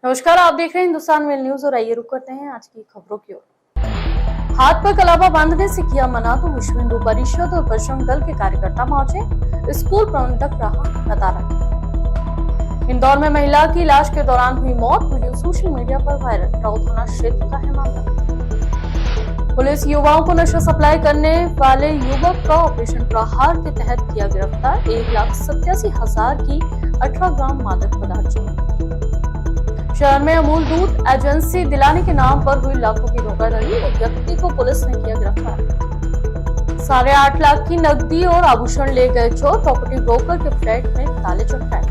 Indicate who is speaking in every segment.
Speaker 1: नमस्कार, आप देख रहे हैं हिंदुस्तान मेल न्यूज और आइए रुक करते हैं आज की खबरों की ओर। हाथ पर कलावा बांधने से किया मना तो विश्व हिंदू परिषद और बजरंग दल के कार्यकर्ता पहुंचे, स्कूल प्रबंधक रहा नदारद। इंदौर में महिला की इलाज के दौरान हुई मौत, वीडियो सोशल मीडिया पर वायरल। राउत थाना क्षेत्र का है मामला। पुलिस युवाओं को नशा सप्लाई करने वाले युवक का ऑपरेशन प्रहार के तहत किया गिरफ्तार। 1,87,000 की 18 ग्राम मादक पदार्थ जब्त। शहर में अमूल दूध एजेंसी दिलाने के नाम पर हुई लाखों की धोखाधड़ी, एक व्यक्ति को पुलिस ने किया गिरफ्तार। 8.5 लाख की नकदी और आभूषण ले गए चोर, प्रॉपर्टी ब्रोकर के फ्लैट में ताले चटकाए।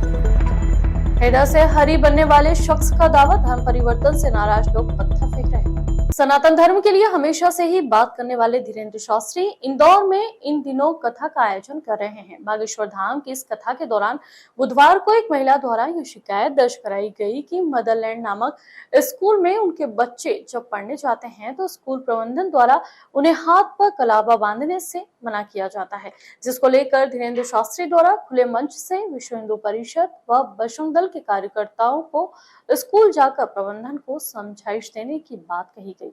Speaker 1: हैदर से हरी बनने वाले शख्स का दावा, धर्म परिवर्तन से नाराज लोग पत्थर फेंक रहे हैं। सनातन धर्म के लिए हमेशा से ही बात करने वाले धीरेन्द्र शास्त्री इंदौर में इन दिनों कथा का आयोजन कर रहे हैं। बागेश्वर धाम की इस कथा के दौरान बुधवार को एक महिला द्वारा यह शिकायत दर्ज कराई गई कि मदरलैंड नामक स्कूल में उनके बच्चे जब पढ़ने जाते हैं तो स्कूल प्रबंधन द्वारा उन्हें हाथ पर कलावा बांधने से मना किया जाता है, जिसको लेकर धीरेन्द्र शास्त्री द्वारा खुले मंच से विश्व हिंदू परिषद व बजरंग दल के कार्यकर्ताओं को स्कूल जाकर प्रबंधन को समझाइश देने की बात कही गई,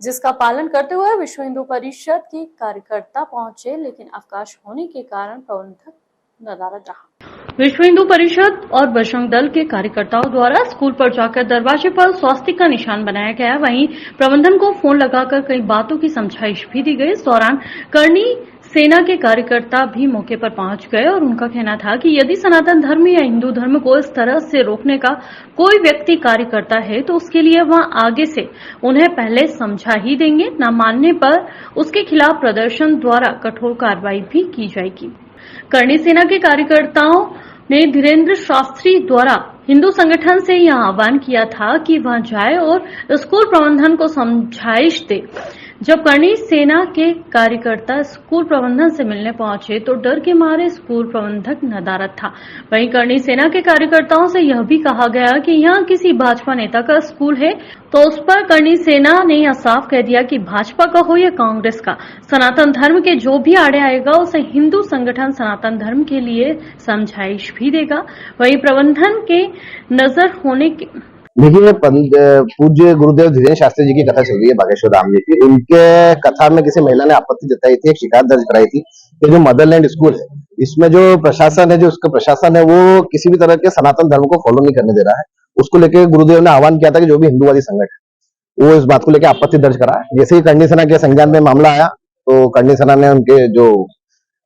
Speaker 1: जिसका पालन करते हुए विश्व हिंदू परिषद के कार्यकर्ता पहुंचे, लेकिन अवकाश होने के कारण प्रबंधक नदारद रहा। विश्व हिंदू परिषद और बजरंग दल के कार्यकर्ताओं द्वारा स्कूल पर जाकर दरवाजे पर स्वास्तिक का निशान बनाया गया। वहीं प्रबंधन को फोन लगाकर कई बातों की समझाइश भी दी गई। इस दौरान करनी सेना के कार्यकर्ता भी मौके पर पहुंच गए और उनका कहना था कि यदि सनातन धर्म या हिंदू धर्म को इस तरह से रोकने का कोई व्यक्ति कार्य करता है तो उसके लिए वहां आगे से उन्हें पहले समझा ही देंगे, न मानने पर उसके खिलाफ प्रदर्शन द्वारा कठोर कार्रवाई भी की जाएगी। करनी सेना के कार्यकर्ताओं ने धीरेन्द्र शास्त्री द्वारा हिंदू संगठन से यह आह्वान किया था कि वह जाए और स्कूल प्रबंधन को समझाइश दे। जब करनी सेना के कार्यकर्ता स्कूल प्रबंधन से मिलने पहुंचे तो डर के मारे स्कूल प्रबंधक नदारद था। वहीं करनी सेना के कार्यकर्ताओं से यह भी कहा गया कि यहाँ किसी भाजपा नेता का स्कूल है तो उस पर करनी सेना ने यह साफ कह दिया कि भाजपा का हो या कांग्रेस का, सनातन धर्म के जो भी आड़े आएगा उसे हिंदू संगठन सनातन धर्म के लिए समझाइश भी देगा। वहीं प्रबंधन के नजर होने के
Speaker 2: देखिए, पूज्य गुरुदेव धीरेन्द्र शास्त्री जी की कथा चल रही है बागेश्वर धाम जी की। उनके कथा में किसी महिला ने आपत्ति जताई थी, एक शिकायत दर्ज कराई थी कि जो मदरलैंड स्कूल है इसमें जो प्रशासन है, जो उसका प्रशासन है वो किसी भी तरह के सनातन धर्म को फॉलो नहीं करने दे रहा है। उसको लेकर गुरुदेव ने आह्वान किया था कि जो भी हिंदूवादी संगठन वो इस बात को लेकर आपत्ति दर्ज करा। जैसे ही करनी सेना के संज्ञान में मामला आया तो करनी सेना ने उनके जो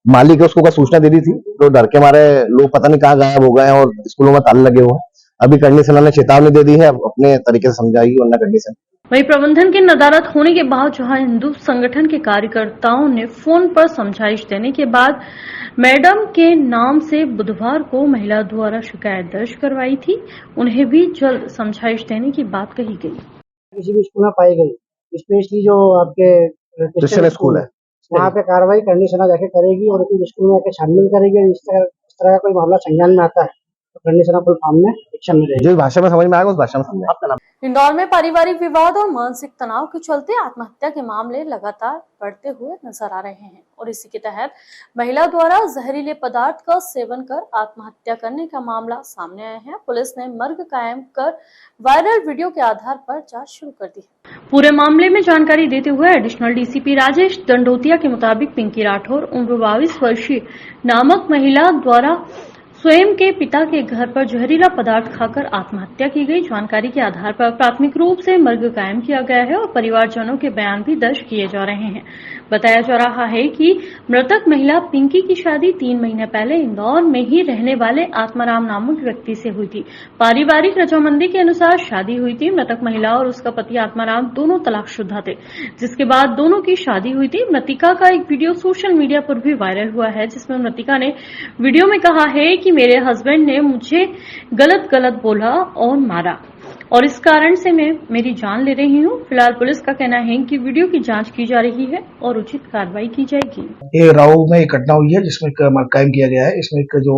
Speaker 2: मालिक है उसको सूचना दे दी थी, तो डर के मारे लोग पता नहीं कहाँ गायब हो गए और स्कूलों में ताले लगे हुए हैं। अभी करनी सेना ने चेतावनी दे दी है, अपने तरीके से समझाएगी वरना करनी सेना।
Speaker 1: वहीं प्रबंधन के नदारद होने के बाद जहां हिंदू संगठन के कार्यकर्ताओं ने फोन पर समझाइश देने के बाद मैडम के नाम से बुधवार को महिला द्वारा शिकायत दर्ज करवाई थी, उन्हें भी जल्द समझाइश देने की बात कही गई।
Speaker 3: किसी भी स्कूल में पाई गई, स्पेशली जो आपके
Speaker 2: क्रिश्चियन स्कूल है
Speaker 3: वहाँ पे कार्रवाई करनी सेना जाके करेगी और स्कूल में आके छानबीन करेगी। और इस तरह का कोई मामला संज्ञान में आता है तो करनी सेना फुल फॉर्म में एक्शन में रहेगी।
Speaker 2: जो भाषा में समझ में आएगा उस भाषा में समझाएगा।
Speaker 1: इंदौर में पारिवारिक विवाद और मानसिक तनाव के चलते आत्महत्या के मामले लगातार बढ़ते हुए नजर आ रहे हैं और इसी के तहत महिला द्वारा जहरीले पदार्थ का सेवन कर आत्महत्या करने का मामला सामने आया है। पुलिस ने मर्ग कायम कर वायरल वीडियो के आधार पर जांच शुरू कर दी है। पूरे मामले में जानकारी देते हुए एडिशनल डीसीपी राजेश दंडोतिया के मुताबिक पिंकी राठौर उम्र 22 वर्षीय नामक महिला द्वारा स्वयं के पिता के घर पर जहरीला पदार्थ खाकर आत्महत्या की गई। जानकारी के आधार पर प्राथमिक रूप से मर्ग कायम किया गया है और परिवारजनों के बयान भी दर्ज किए जा रहे हैं। बताया जा रहा है कि मृतक महिला पिंकी की शादी 3 महीने पहले इंदौर में ही रहने वाले आत्माराम नामक व्यक्ति से हुई थी। पारिवारिक रजामंदी के अनुसार शादी हुई थी। मृतक महिला और उसका पति आत्माराम दोनों तलाकशुदा थे, जिसके बाद दोनों की शादी हुई थी। मृतिका का एक वीडियो सोशल मीडिया पर भी वायरल हुआ है, जिसमें मृतिका ने वीडियो में कहा है कि मेरे हस्बैंड ने मुझे गलत बोला और मारा और इस कारण से मैं मेरी जान ले रही हूँ। फिलहाल पुलिस का कहना है कि वीडियो की जांच की जा रही है और उचित कार्रवाई की जाएगी।
Speaker 4: ये राव में एक घटना हुई है जिसमें मर्ग कायम किया गया है। इसमें एक जो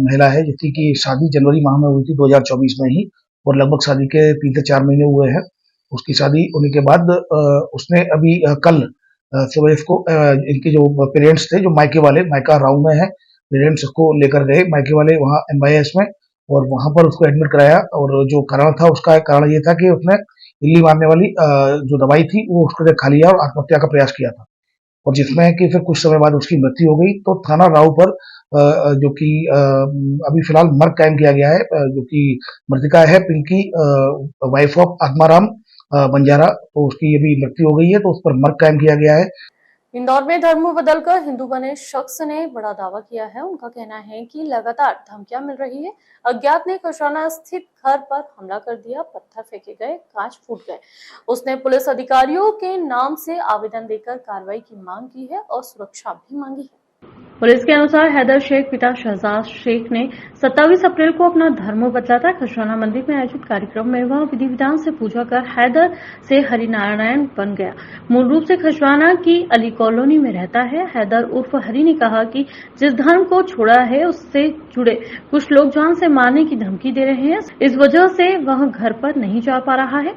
Speaker 4: महिला है जिसकी शादी जनवरी माह में हुई थी 2024 में ही और लगभग शादी के 3 से 4 महीने हुए हैं। उसकी शादी होने के बाद उसने अभी कल सुबह को इनके जो पेरेंट्स थे, जो मायके वाले मायका राव में है, पेरेंट्स को लेकर गए मायके वाले वहाँ MIS में और वहां पर उसको एडमिट कराया। और जो कारण था, उसका कारण ये था कि उसने इल्ली मारने वाली जो दवाई थी वो उसको खा लिया और आत्महत्या का प्रयास किया था, और जिसमें कि फिर कुछ समय बाद उसकी मृत्यु हो गई। तो थाना राव पर जो कि अभी फिलहाल मर्ग कायम किया गया है, जो कि मृतिका है पिंकी, वाइफ ऑफ आत्माराम बंजारा, तो उसकी अभी मृत्यु हो गई है, तो उस पर मर्ग कायम किया गया है।
Speaker 1: इंदौर में धर्म बदलकर हिंदू बने शख्स ने बड़ा दावा किया है। उनका कहना है कि लगातार धमकियां मिल रही है। अज्ञात ने खशाना स्थित घर पर हमला कर दिया, पत्थर फेंके गए, कांच फूट गए। उसने पुलिस अधिकारियों के नाम से आवेदन देकर कार्रवाई की मांग की है और सुरक्षा भी मांगी है। पुलिस के अनुसार हैदर शेख पिता शहजाद शेख ने 27 अप्रैल को अपना धर्म बदला था। खजराना मंदिर में आयोजित कार्यक्रम में वह विधि विधान से पूजा कर हैदर से हरिनारायण बन गया। मूल रूप से खजराना की अली कॉलोनी में रहता है। हैदर उर्फ हरि ने कहा कि जिस धर्म को छोड़ा है उससे जुड़े कुछ लोग जान से मारने की धमकी दे रहे हैं। इस वजह से वह घर पर नहीं जा पा रहा है।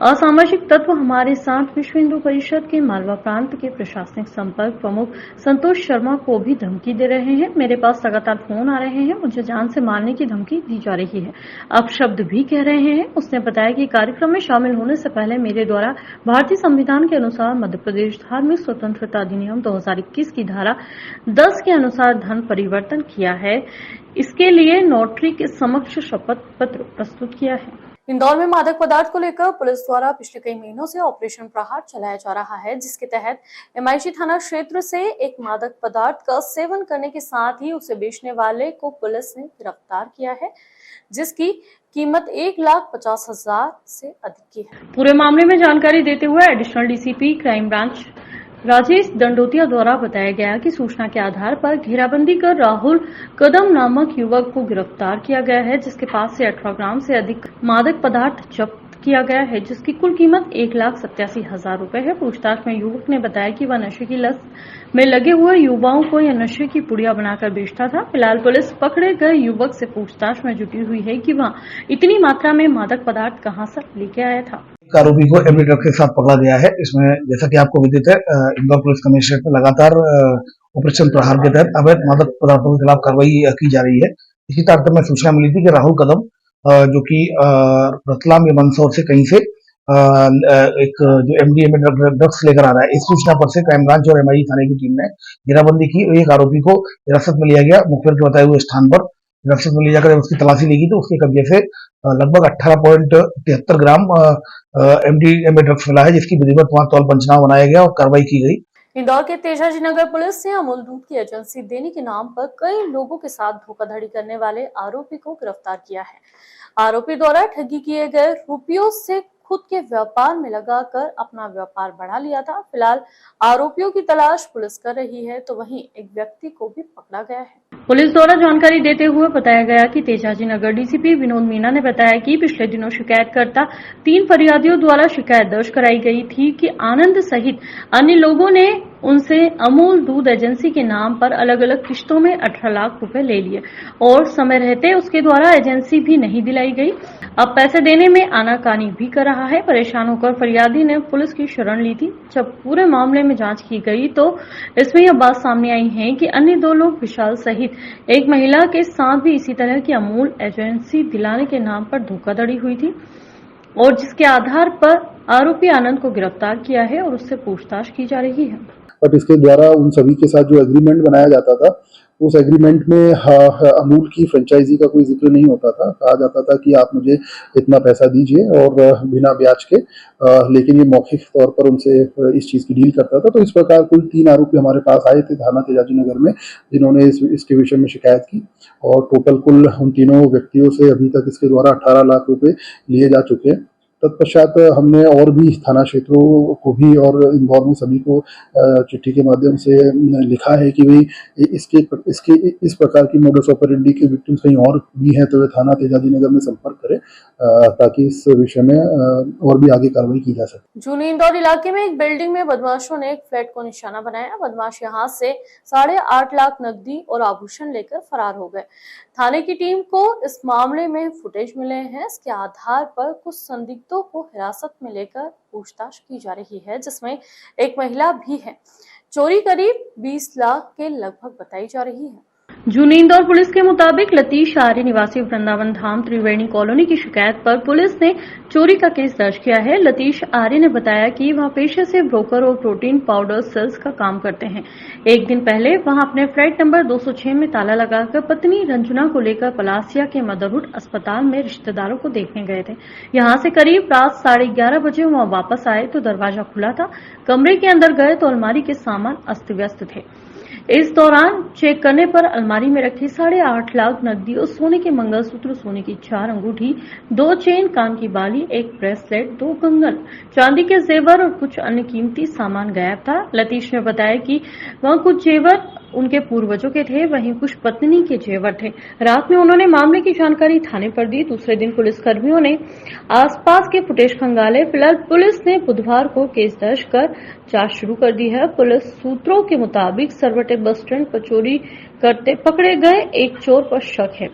Speaker 1: असामाजिक तत्व हमारे साथ विश्व हिंदू परिषद के मालवा प्रांत के प्रशासनिक संपर्क प्रमुख संतोष शर्मा को भी धमकी दे रहे हैं। मेरे पास लगातार फोन आ रहे हैं, मुझे जान से मारने की धमकी दी जा रही है, अपशब्द भी कह रहे हैं। उसने बताया कि कार्यक्रम में शामिल होने से पहले मेरे द्वारा भारतीय संविधान के अनुसार मध्य प्रदेश धार्मिक स्वतंत्रता अधिनियम 2021 की धारा 10 के अनुसार धर्म परिवर्तन किया है। इसके लिए नोटरी के समक्ष शपथ पत्र प्रस्तुत किया है। इंदौर में मादक पदार्थ को लेकर पुलिस द्वारा पिछले कई महीनों से ऑपरेशन प्रहार चलाया जा रहा है, जिसके तहत एमआईसी थाना क्षेत्र से एक मादक पदार्थ का सेवन करने के साथ ही उसे बेचने वाले को पुलिस ने गिरफ्तार किया है, जिसकी कीमत 1,50,000 से अधिक की है। पूरे मामले में जानकारी देते हुए additional DCP crime branch Rajesh Dandotiya द्वारा बताया गया कि सूचना के आधार पर घेराबंदी कर राहुल कदम नामक युवक को गिरफ्तार किया गया है, जिसके पास से 18 ग्राम से अधिक मादक पदार्थ जब्त किया गया है, जिसकी कुल कीमत 1,87,000 रुपए है। पूछताछ में युवक ने बताया कि वह नशे की लत में लगे हुए युवाओं को यह नशे की पुड़िया बनाकर बेचता था। फिलहाल पुलिस पकड़े गए युवक से पूछताछ में जुटी हुई है कि वह इतनी मात्रा में मादक पदार्थ कहां से लेके आया था।
Speaker 4: आरोपी को एमडी ड्रग के साथ पकड़ा गया है। इसमें जैसा कि आपको विदित है, इंदौर पुलिस कमिश्नरेट में लगातार ऑपरेशन प्रहार के तहत अवैध मादक पदार्थों के खिलाफ कार्रवाई की जा रही है। इसी तारतम्य में सूचना मिली थी कि राहुल कदम जो कि रतलाम या मंदसौर से कहीं से एक जो एमडीएमए ड्रग्स लेकर आ रहा है, इस सूचना पर से क्राइम ब्रांच और एमआई थाने की टीम ने घेराबंदी की। एक आरोपी को हिरासत में लिया गया। मुखबिर के बताए हुए स्थान पर हिरासत में ले जाकर उसकी तलाशी ली गई तो उसके कब्जे से लगभग 18.73 ग्राम एमडीएमए ड्रग्स मिला है, जिसकी विधिवत वहां तौल पंचनामा बनाया गया और कार्रवाई की गई।
Speaker 1: इंदौर के तेजाजी नगर पुलिस ने अमूल दूध की एजेंसी देने के नाम पर कई लोगों के साथ धोखाधड़ी करने वाले आरोपी को गिरफ्तार किया है। आरोपी द्वारा ठगी किए गए रुपयों से खुद के व्यापार में लगाकर अपना व्यापार बढ़ा लिया था। फिलहाल आरोपियों की तलाश पुलिस कर रही है, तो वहीं एक व्यक्ति को भी पकड़ा गया है। पुलिस द्वारा जानकारी देते हुए बताया गया कि तेजाजी नगर डीसीपी विनोद मीना ने बताया कि पिछले दिनों शिकायतकर्ता 3 फरियादियों द्वारा शिकायत दर्ज कराई गई थी कि आनंद सहित अन्य लोगों ने उनसे अमूल दूध एजेंसी के नाम पर अलग अलग किश्तों में 18 लाख रुपए ले लिए और समय रहते उसके द्वारा एजेंसी भी नहीं दिलाई गई। अब पैसे देने में आनाकानी भी कर रहा है। परेशान होकर फरियादी ने पुलिस की शरण ली थी। जब पूरे मामले में जांच की गई तो इसमें यह बात सामने आई है कि अन्य 2 लोग विशाल सहित एक महिला के साथ भी इसी तरह की अमूल एजेंसी दिलाने के नाम पर धोखाधड़ी हुई थी और जिसके आधार पर आरोपी आनंद को गिरफ्तार किया है और उससे पूछताछ की जा रही है।
Speaker 5: बट इसके द्वारा उन सभी के साथ जो एग्रीमेंट बनाया जाता था, उस एग्रीमेंट में अमूल की फ्रेंचाइजी का कोई जिक्र नहीं होता था। कहा जाता था कि आप मुझे इतना पैसा दीजिए और बिना ब्याज के, लेकिन ये मौखिक तौर पर उनसे इस चीज़ की डील करता था। तो इस प्रकार कुल 3 आरोपी हमारे पास आए थे थाना तेजाजी नगर में, जिन्होंने इसके विषय में शिकायत की और टोटल कुल उन तीनों व्यक्तियों से अभी तक इसके द्वारा 18 लाख रुपए लिए जा चुके हैं। तत्पश्चात हमने और भी थाना क्षेत्रों को भी और इंदौर में सभी को चिट्ठी के माध्यम से लिखा है कि भाई इसके इस प्रकार की मोडस ऑपरेंडी के विक्टिम्स कहीं और भी हैं तो वे थाना तेजाजी नगर में संपर्क करें, ताकि इस विषय में और भी आगे कार्रवाई की जा सके।
Speaker 1: जूनी इंदौर इलाके में एक बिल्डिंग में बदमाशों ने एक फ्लैट को निशाना बनाया। बदमाश यहां से 8.5 लाख नकदी और आभूषण लेकर फरार हो गए। थाने की टीम को इस मामले में फुटेज मिले हैं। इसके आधार पर कुछ संदिग्धों को हिरासत में लेकर पूछताछ की जा रही है, जिसमें एक महिला भी है। चोरी करीब 20 लाख के लगभग बताई जा रही है। जूनी इंदौर पुलिस के मुताबिक लतीश आर्य निवासी वृंदावन धाम त्रिवेणी कॉलोनी की शिकायत पर पुलिस ने चोरी का केस दर्ज किया है। लतीश आर्य ने बताया कि वह पेशे से ब्रोकर और प्रोटीन पाउडर सेल्स का काम करते हैं। एक दिन पहले वहां अपने फ्लैट नंबर 206 में ताला लगाकर पत्नी रंजना को लेकर पलासिया के मदरहुड अस्पताल में रिश्तेदारों को देखने गए थे। यहां से करीब रात 11:30 बजे वहां वापस आए तो दरवाजा खुला था। कमरे के अंदर गए तो अलमारी के सामान अस्त व्यस्त थे। इस दौरान चेक करने पर अलमारी में रखी 8.5 लाख नकदी और सोने के मंगलसूत्र, सोने की 4 अंगूठी, 2 चेन, कान की बाली, 1 ब्रेसलेट, 2 कंगन, चांदी के जेवर और कुछ अन्य कीमती सामान गायब था। लतीश ने बताया कि वह कुछ जेवर उनके पूर्वजों के थे, वहीं कुछ पत्नी के जेवर थे। रात में उन्होंने मामले की जानकारी थाने पर दी। दूसरे दिन पुलिसकर्मियों ने आसपास के फुटेज खंगाले। फिलहाल पुलिस ने बुधवार को केस दर्ज कर जांच शुरू कर दी है। पुलिस सूत्रों के मुताबिक सरवटे बस स्टैंड पर चोरी करते पकड़े गए एक चोर पर शक है।